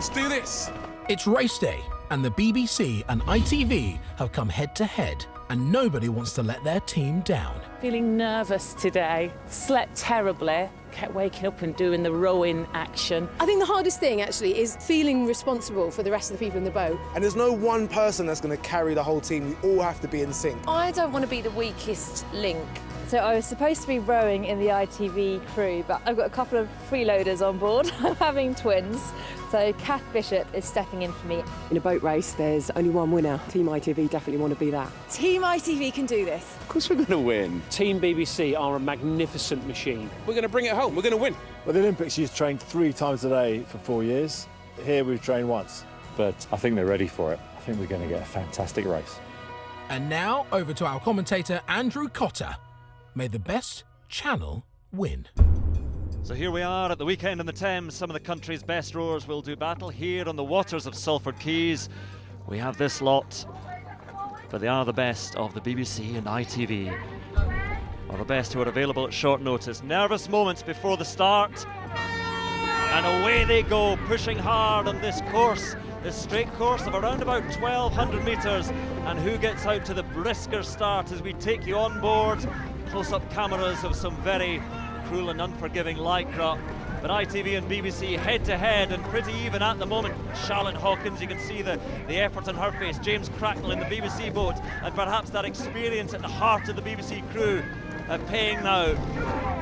Let's do this. It's race day, and the BBC and ITV have come head-to-head, and nobody wants to let their team down. Feeling nervous today, slept terribly, kept waking up and doing the rowing action. I think the hardest thing, actually, is feeling responsible for the rest of the people in the boat. And there's no one person that's going to carry the whole team. We all have to be in sync. I don't want to be the weakest link. So I was supposed to be rowing in the ITV crew, but I've got a couple of freeloaders on board. I'm having twins. So Kath Bishop is stepping in for me. In a boat race, there's only one winner. Team ITV definitely want to be that. Team ITV can do this. Of course we're going to win. Team BBC are a magnificent machine. We're going to bring it home. We're going to win. Well, the Olympics, you've trained 3 times a day for 4 years. Here we've trained once. But I think they're ready for it. I think we're going to get a fantastic race. And now, over to our commentator, Andrew Cotter. May the best channel win. So here we are at the weekend in the Thames. Some of the country's best rowers will do battle here on the waters of Salford Quays. We have this lot, but they are the best of the BBC and ITV, or the best who are available at short notice. Nervous moments before the start, and away they go, pushing hard on this course, this straight course of around about 1,200 metres. And who gets out to the brisker start as we take you on board? Close-up cameras of some very cruel and unforgiving lycra, but ITV and BBC head-to-head and pretty even at the moment. Charlotte Hawkins, you can see the effort on her face. James Cracknell in the BBC boat, and perhaps that experience at the heart of the BBC crew paying now.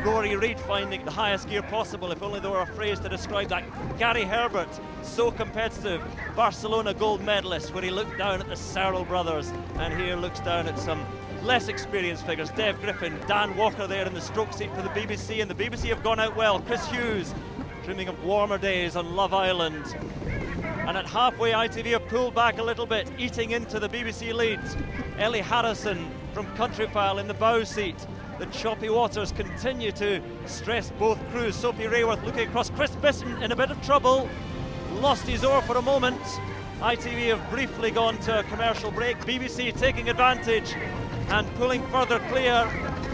Rory Reid finding the highest gear possible, if only there were a phrase to describe that. Gary Herbert, so competitive, Barcelona gold medalist, where he looked down at the Searle brothers, and here looks down at some less experienced figures. Dev Griffin, Dan Walker there in the stroke seat for the BBC, and the BBC have gone out well. Chris Hughes dreaming of warmer days on Love Island, and at halfway ITV have pulled back a little bit, eating into the BBC lead. Ellie Harrison from Countryfile in the bow seat. The choppy waters continue to stress both crews. Sophie Rayworth looking across. Chris Bisson in a bit of trouble, lost his oar for a moment. ITV have briefly gone to a commercial break. BBC taking advantage and pulling further clear.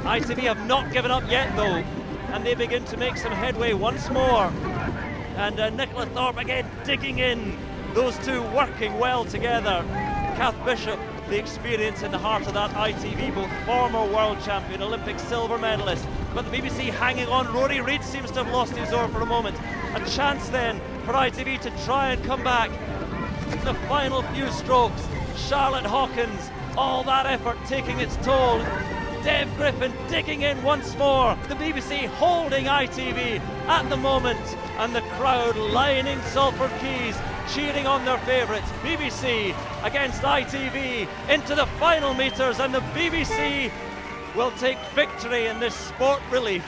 ITV have not given up yet though, and they begin to make some headway once more. And Nicola Thorpe again digging in. Those two working well together. Kath Bishop, the experience in the heart of that ITV boat, former world champion, Olympic silver medalist. But the BBC hanging on. Rory Reid seems to have lost his oar for a moment. A chance then for ITV to try and come back. The final few strokes. Charlotte Hawkins, all that effort taking its toll. Dev Griffin digging in once more. The BBC holding ITV at the moment, and the crowd lining Salford Quays, cheering on their favourites. BBC against ITV into the final metres, and the BBC will take victory in this sport relief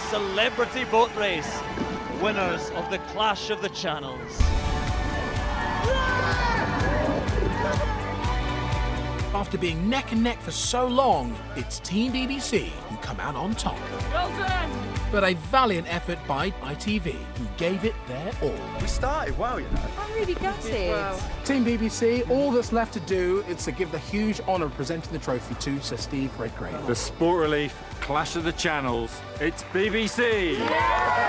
celebrity boat race. Winners of the Clash of the Channels. After being neck and neck for so long, it's Team BBC who come out on top. Well done! But a valiant effort by ITV, who gave it their all. We started well, you know. I'm really gutted. Team BBC, all that's left to do is to give the huge honour of presenting the trophy to Sir Steve Redgrave. The Sport Relief Clash of the Channels. It's BBC! Yeah!